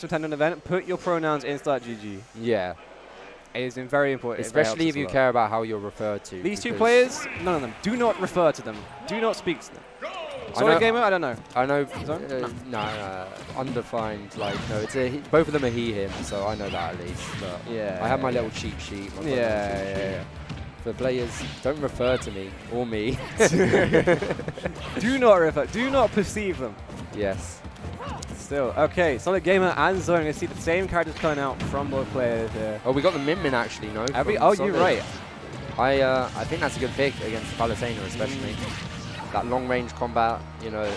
to attend an event, put your pronouns in start GG. Yeah. It is very important. Especially if you care about how you're referred to. These two players, none of them. Do not refer to them. Do not speak to them. Solid Gamer, I don't know. I know. No. Undefined. Like no, it's both of them are he/him, so I know that at least. But yeah. I have my little cheat sheet. Yeah. For players, don't refer to me or me. Do not refer. Do not perceive them. Yes. Still, okay. Solid Gamer and Zone. You see the same characters coming out from both players here. Oh, we got the Min actually. No. Oh, you're right. I think that's a good pick against Palutena, especially. That long-range combat, you know,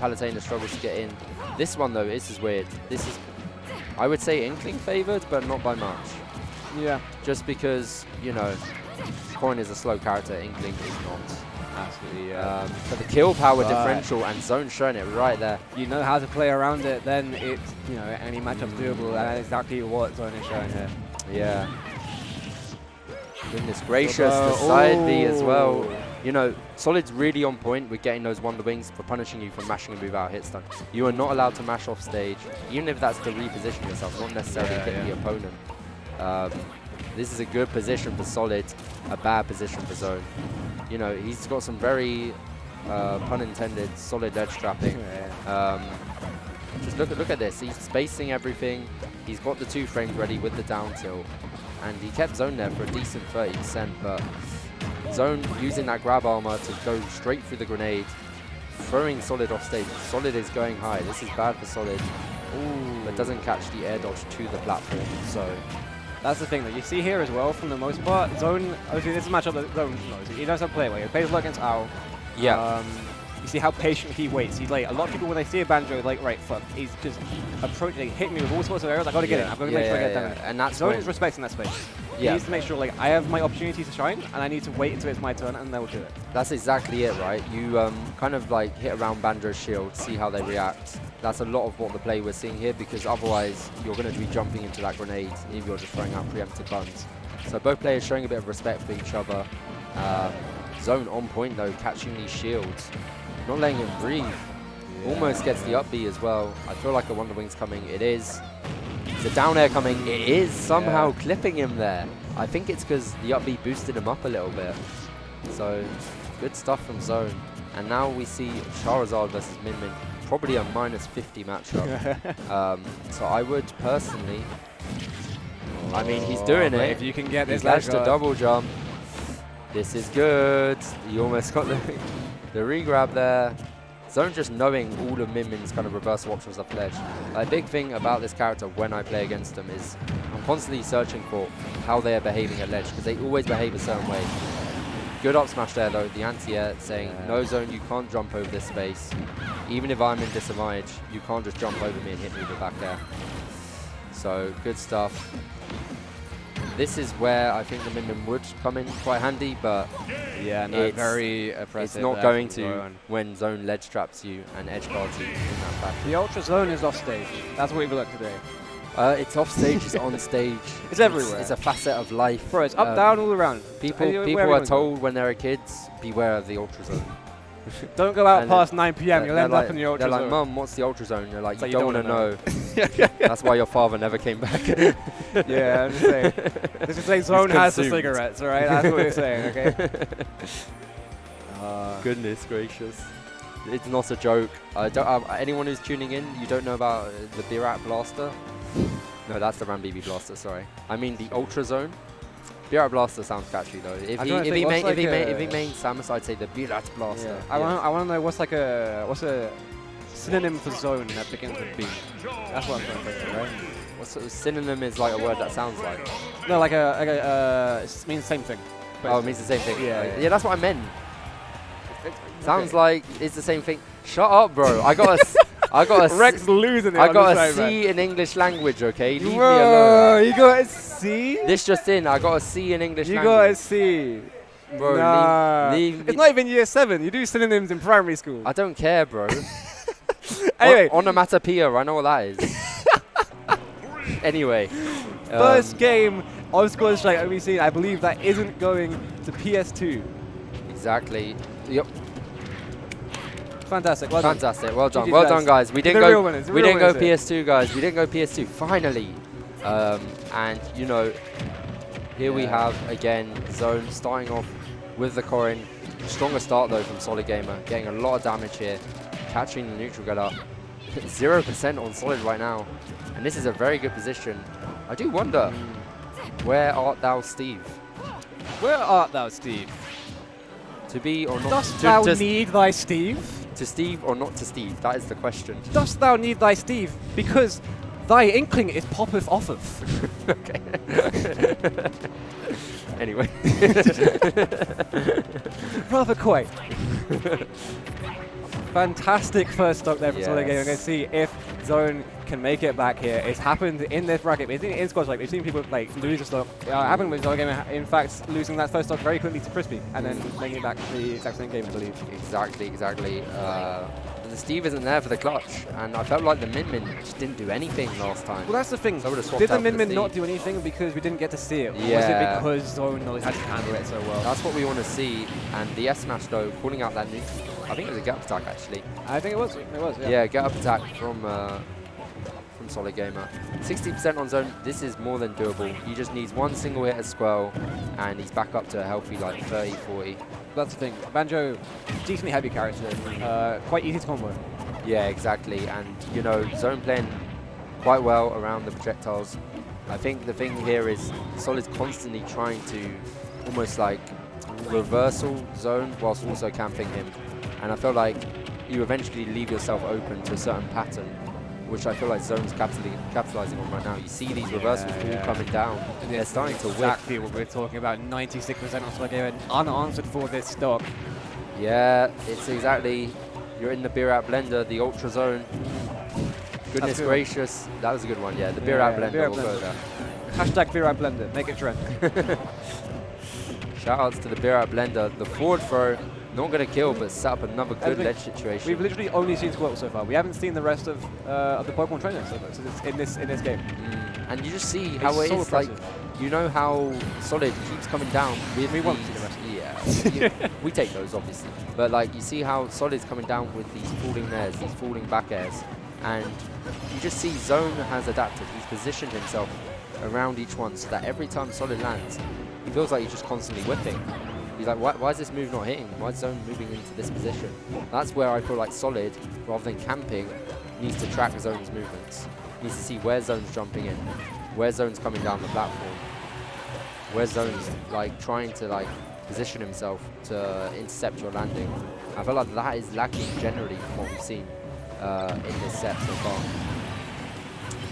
Palutena struggles to get in. This one, though, this is weird. This is, I would say, Inkling favored, but not by much. Yeah. Just because, you know, Coin is a slow character, Inkling is not. Absolutely, yeah. But the kill power differential and Zone showing it right there. You know how to play around it, then it's, you know, any matchup's doable, and that's exactly what Zone is showing here. Yeah. Goodness gracious, the side B as well. You know, Solid's really on point with getting those Wonder Wings for punishing you for mashing a move out hit stun. You are not allowed to mash off stage, even if that's to reposition yourself, not necessarily hitting the opponent. This is a good position for Solid, a bad position for Zone. You know, he's got some very, pun intended, solid edge trapping. Just look at this. He's spacing everything. He's got the 2 frames ready with the down tilt. And he kept Zone there for a decent 30%, but Zone using that grab armor to go straight through the grenade, throwing Solid off stage. Solid is going high. This is bad for Solid. Ooh, but doesn't catch the air dodge to the platform. So that's the thing that you see here as well. From the most part, Zone. Obviously, this is a matchup that Zone knows. He knows how to play well. He plays well against Owl. Yeah. You see how patient he waits. He's like, a lot of people when they see a Banjo, like, right, fuck. He's just approaching, hitting me with all sorts of arrows. I gotta get in. I've got to make sure I get damage. And that's Zone is respecting that space. He needs to make sure, like, I have my opportunity to shine, and I need to wait until it's my turn, and they'll do it. That's exactly it, right? You kind of like hit around Banjo's shield, see how they react. That's a lot of what the play we're seeing here, because otherwise you're going to be jumping into that grenade if you're just throwing out preemptive buttons. So both players showing a bit of respect for each other. Zone on point though, catching these shields, not letting him breathe. Almost gets the up B as well. I feel like a Wonder Wing's coming. It is. The down air coming. It is somehow clipping him there. I think it's because the up B boosted him up a little bit. So good stuff from Zone. And now we see Charizard versus Min Min. Probably a -50 matchup. So I would personally. I mean, he's doing it. If you can get this, he's ledged a double jump. This is good. He almost got the re-grab there. Zone just knowing all of Min Min's kind of reversal options are pledged. A big thing about this character when I play against them is I'm constantly searching for how they are behaving at ledge, because they always behave a certain way. Good up smash there though, the anti-air saying, no Zone, you can't jump over this space. Even if I'm in disadvantage, you can't just jump over me and hit me with the back air. So good stuff. This is where I think the Min Min would come in quite handy, but yeah, no, very oppressive. It's not going to when Zone ledge traps you and edge guards you in that fashion. The Ultra Zone is off stage. That's what we've looked today. It's off stage, it's on stage. It's everywhere. It's a facet of life. Bro, it's up, down, all around. People are told when they're kids, beware of the Ultra Zone. Don't go out past 9 PM, you'll end up in the Ultra Zone. They're like, Mum, what's the Ultra Zone? You're like, you don't want to know. That's why your father never came back. Yeah, I'm just saying. This is saying Zone has the cigarettes, alright? That's what we're saying, okay? Goodness gracious. It's not a joke. Anyone who's tuning in, you don't know about the Birat Blaster? No, that's the Rambibi Blaster, sorry. I mean the Ultra Zone. Birat Blaster sounds catchy though. If he mains Samus, I'd say the Birat Blaster. Yeah. I want to know what's a synonym for Zone that begins with B. That's what I'm trying to think of, right? What sort of synonym is like a word that sounds like? No, like it means the same thing. Oh, it means the same thing. Yeah, yeah, that's what I meant. Sounds like it's the same thing. Shut up, bro. I got a Rex losing it. I got a C in English language, okay? Leave me alone. Bro, you got a C? This just in, I got a C in English language. You got a C. Bro, nah. leave it's not even year 7. You do synonyms in primary school. I don't care, bro. Anyway. Onomatopoeia, I know what that is. Anyway. First game of Squad Strike OBC, I believe that isn't going to PS2. Exactly. Yep. Fantastic. Well done. Fantastic. Well done. GG's Well guys. done, guys. We The didn't real go. winners, the We real didn't go winners PS2, guys. We didn't go PS2. Finally. And you know, here we have again Zone starting off with the Corin. Stronger start though from Solid Gamer, getting a lot of damage here, catching the neutral getter. 0% on Solid right now, and this is a very good position. I do wonder, where art thou, Steve? Where art thou, Steve? To be or not? Dost thou need thy Steve? To Steve or not to Steve? That is the question. Dost thou need thy Steve? Because thy inkling it poppeth off of. Okay. Anyway. Rather quite. Fantastic first stock there from Solid Gaming. We're going to see if Zone can make it back here. It's happened in this bracket. We've seen it in squads, like we've seen people like lose a stock. Happened with Solid Gaming, in fact, losing that first stock very quickly to Crispy, and then making it back to the exact same game, I believe. Exactly. The Steve isn't there for the clutch, and I felt like the Min just didn't do anything last time. Well, that's the thing. So Did the Min not do anything because we didn't get to see it? Yeah. Was it because Zone had to handle it so well? That's what we want to see, and the S-Smash though, calling out that new, I think it was a get-up attack actually. I think it was. It was, yeah. Yeah, get-up attack from Solid Gamer. 60% on Zone, this is more than doable. He just needs one single hit as Squirrel, and he's back up to a healthy like 30, 40. That's the thing. Banjo, decently heavy character, quite easy to combo. Yeah, exactly, and you know, Zone playing quite well around the projectiles. I think the thing here is Solid's constantly trying to almost like reversal Zone whilst also camping him, and I feel like you eventually leave yourself open to a certain pattern, which I feel like Zone's capitalizing on right now. You see these reversals all coming down, and they're starting to whip. Exactly what we're talking about. 96% on Solid Gaming, unanswered for this stock. Yeah, it's exactly. You're in the beer out blender, the Ultra Zone. Goodness gracious, that was a good one. Yeah, the beer out blender will go there. Hashtag beer out blender, make it trend. Shout outs to the beer out blender. The forward throw, not going to kill, but set up another good ledge situation. We've literally only seen Squirtle so far. We haven't seen the rest of the Pokemon trainers in this game. And you just see how it is like. You know how Solid keeps coming down with we want to see the rest. Yeah, we take those obviously. But like you see how Solid's coming down with these falling airs, these falling back airs, and you just see Zone has adapted. He's positioned himself around each one so that every time Solid lands, he feels like he's just constantly whipping. He's like, why is this move not hitting? Why is Zone moving into this position? That's where I feel like Solid, rather than camping, needs to track Zone's movements. Needs to see where Zone's jumping in, where Zone's coming down the platform, where Zone's like trying to like position himself to intercept your landing. I feel like that is lacking generally from what we've seen in this set so far.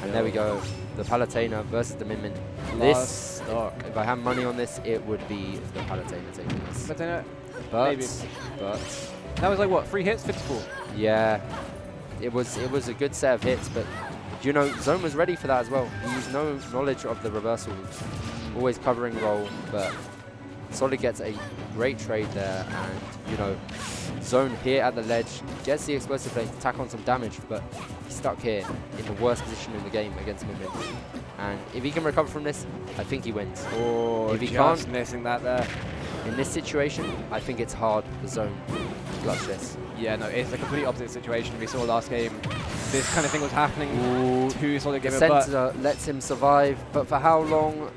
And there we go, the Palutena versus the Min. This, if I had money on this, it would be the Palutena taking this. Palutena, But that was like what, 3 hits, 54. Yeah, it was a good set of hits, but you know, Zone was ready for that as well. He used no knowledge of the reversals, always covering roll, but Solid gets a great trade there, and you know, Zone here at the ledge gets the explosive flame to tack on some damage, but he's stuck here in the worst position in the game against Min. And if he can recover from this, I think he wins. Oh, if he can't, missing that there. In this situation, I think it's hard for Zone to clutch this. Yeah, no, it's a complete opposite situation. We saw last game, this kind of thing was happening to Solid Gamer. The Center lets him survive, but for how long?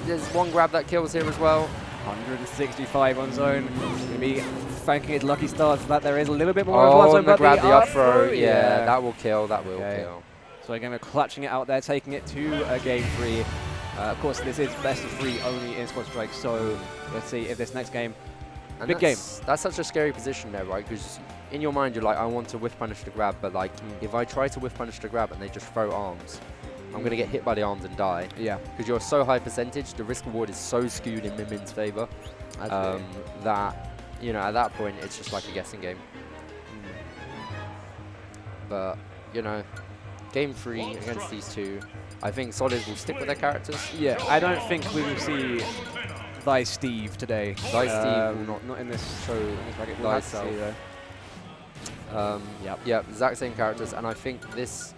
There's one grab that kills here as well. 165 on Zone. Gonna be thanking his lucky stars that there is a little bit more Oh, of Zone, but grab the up throw. throw, Yeah, that will kill. That will kill. So again, clutching it out there, taking it to game 3. Of course, this is best of 3 only in Squad Strike, so let's see if this next game, and big game. That's such a scary position there, right? Because in your mind, you're like, I want to whiff punish the grab, but like, if I try to whiff punish the grab and they just throw arms, I'm going to get hit by the arms and die. Yeah. Because you're so high percentage, the risk reward is so skewed in Min's favor that, you know, at that point, it's just like a guessing game. But, you know, game 3 against these two, I think Solid will stick with their characters. Yeah, I don't think we will see Thy Steve today. Thy Steve will not in this show. In this bracket. We'll have to see, though. Yeah, exact same characters, and I think this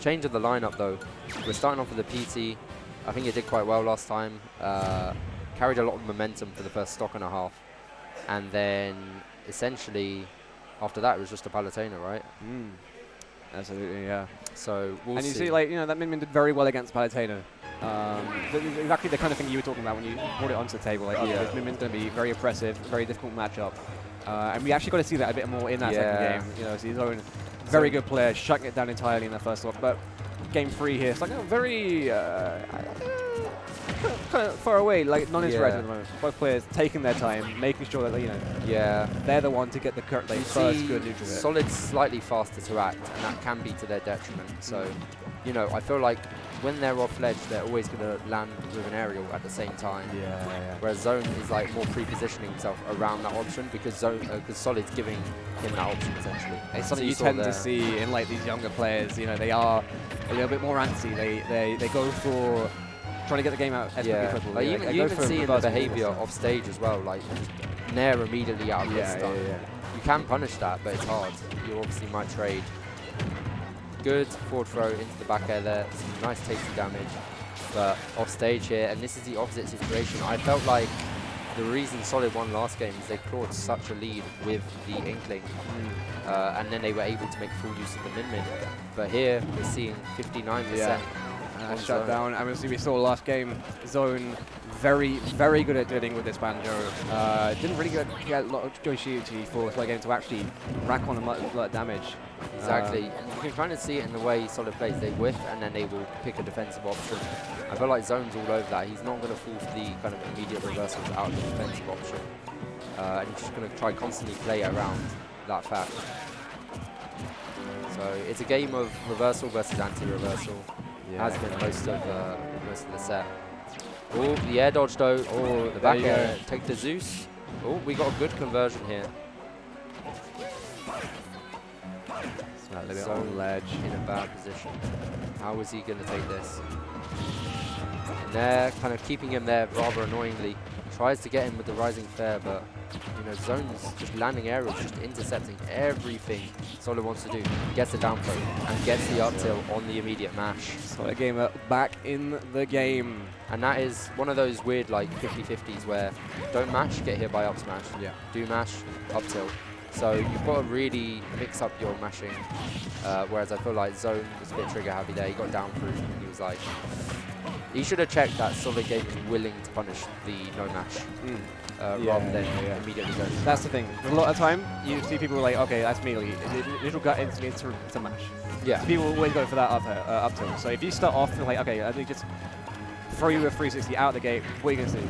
change of the lineup though. We're starting off with a PT. I think it did quite well last time. Carried a lot of momentum for the first stock and a half, and then essentially after that, it was just a Palutena, right? Absolutely, yeah. So we'll and you see. see, like, you know, that Min Min did very well against Palutena. Exactly the kind of thing you were talking about when you brought it onto the table. Like, okay, this Min Min's going to be very oppressive, very difficult matchup. And we actually got to see that a bit more in that second game. You know, so his own very good player shutting it down entirely in the first lock. But game 3 here, it's like a very kind of far away, like non-interactive at the moment. Both players taking their time, making sure that, you know, they're the one to get the correct, like, first good neutral hit. Solid's slightly faster to act, and that can be to their detriment. So, you know, I feel like when they're off ledge, they're always going to land with an aerial at the same time. Whereas Zone is like more pre-positioning himself around that option because Solid's giving him that option essentially. It's something you tend to see in like these younger players. You know, they are a little bit more antsy. They go for trying to get the game out as quickly as possible. Like you even see in the behaviour off stage as well, like Nair immediately out of this stuff. You can punish that, but it's hard. You obviously might trade. Good forward throw into the back air there. Some nice tasty damage, but off stage here, and this is the opposite situation. I felt like the reason Solid won last game is they clawed such a lead with the Inkling, and then they were able to make full use of the Min Min. But here we're seeing 59%. Shut down. And we saw last game, Zone very good at dealing with this Banjo. Didn't really get a lot of Joyuchi for Solid Game to actually rack on a lot of damage. Exactly. You can kind of see it in the way Solid plays. They whiff and then they will pick a defensive option. I feel like Zone's all over that. He's not going to fall for the kind of immediate reversals out of the defensive option. And he's just going to try constantly play around that fact. So it's a game of reversal versus anti-reversal. Has been most of the set. Oh, the air dodge though. Oh, the back air. Take the Zeus. Oh, we got a good conversion here. A little bit on ledge. In a bad position. How is he going to take this? And they're kind of keeping him there rather annoyingly. Tries to get him with the rising fair, but you know, Zone's just landing aerials, just intercepting everything Solid wants to do. Gets the down throw and gets the up tilt on the immediate mash. Solid Gamer back in the game. And that is one of those weird like 50-50s where don't mash, get hit by up smash. Do mash, up tilt. So you've got to really mix up your mashing. Whereas I feel like Zone was a bit trigger happy there. He got down through and he was like, he should have checked that Solid Game is willing to punish the no mash rather than immediately go. That's the thing. A lot of time you see people like, okay, that's melee. Little gut instantly to mash. So people always go for that up tilt. So if you start off and like, okay, I think just throw you a 360 out the gate, what are you gonna do?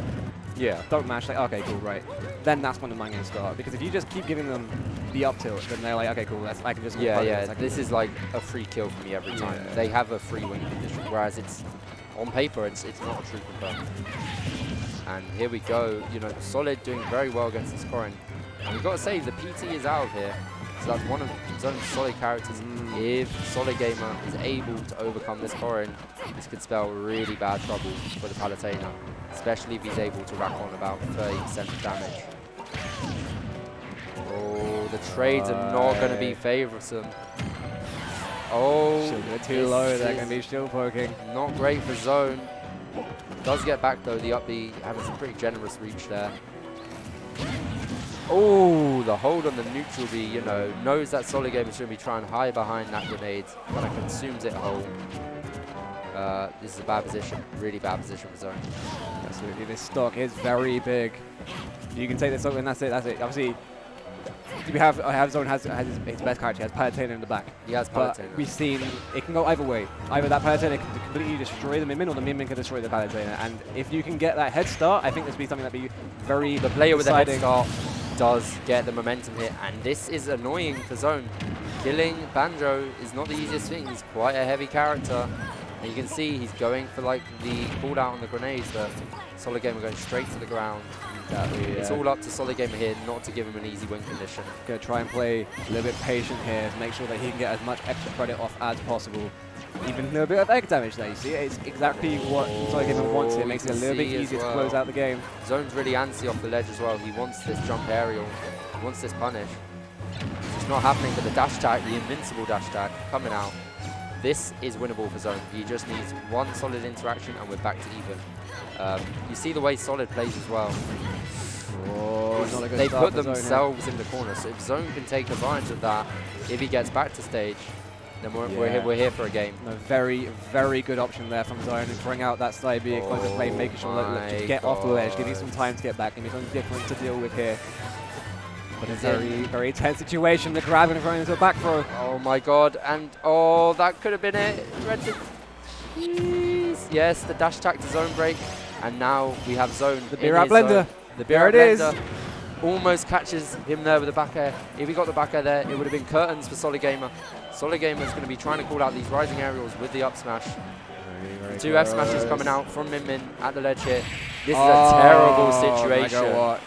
Don't mash, like, okay, cool, right. Then that's when the mine can start. Because if you just keep giving them the up tilt, then they're like, okay, cool, I can just... This is like a free kill for me every time. They have a free win condition, whereas it's, on paper, it's not a true confirm. And here we go, you know, Solid doing very well against this Corrin. And we've got to say, the PT is out of here. So that's one of Zone's solid characters. If Solid Gamer is able to overcome this Corrin, this could spell really bad trouble for the Palutena. Especially if he's able to rack on about 30% damage. Oh, the trades are not going to be favoursome. Oh, they're too low, they're going to be shield poking. Not great for Zone. Does get back though, the up B having some pretty generous reach there. Oh, the hold on the neutral B, you know, knows that Solid Game is going to be trying high behind that grenade, but it consumes it whole. This is a bad position, really bad position for Zone. Absolutely, this stock is very big. You can take this stock and that's it, Obviously, we have Zone has his best character, he has Palutena in the back. He has Palutena. We've seen it can go either way. Either that Palutena can completely destroy the Min Min, or the Min Min can destroy the Palutena. And if you can get that head start, I think this would be something that'd be very The player with the head deciding. start does get the momentum here, and this is annoying for Zone. Killing Banjo is not the easiest thing. He's quite a heavy character. And you can see he's going for like the cooldown on the grenades, but Solid Gamer going straight to the ground. It's all up to Solid Gamer here not to give him an easy win condition. Going to try and play a little bit patient here to make sure that he can get as much extra credit off as possible. Even a little bit of egg damage there, you see it? It's exactly what Solid Gamer wants. It makes it a little bit easier to close out the game. Zone's really antsy off the ledge as well. He wants this jump aerial. He wants this punish. It's not happening, but the dash attack, the invincible dash attack, coming out. This is winnable for Zone. He just needs one solid interaction and we're back to even. You see the way Solid plays as well. Oh, is not a good They start put for Zone here. themselves in the corner. So if Zone can take advantage of that, if he gets back to stage, then we're here for a game. No, very, very good option there from Zone to bring out that side B explosive play, making sure that to get off the ledge, giving some time to get back, giving something different to deal with here. But a very, very tense situation. The grab and throwing into a back throw. Oh my god, and that could have been it. Yes, the dash attack to Zone break, and now we have Zone. The beer out blender. The There it is. Almost catches him there with the back air. If he got the back air there, it would have been curtains for Solid Gamer. Solid Gamer is going to be trying to call out these rising aerials with the up smash. Very Two F smashes coming out from Min Min at the ledge here. This is a terrible situation. What?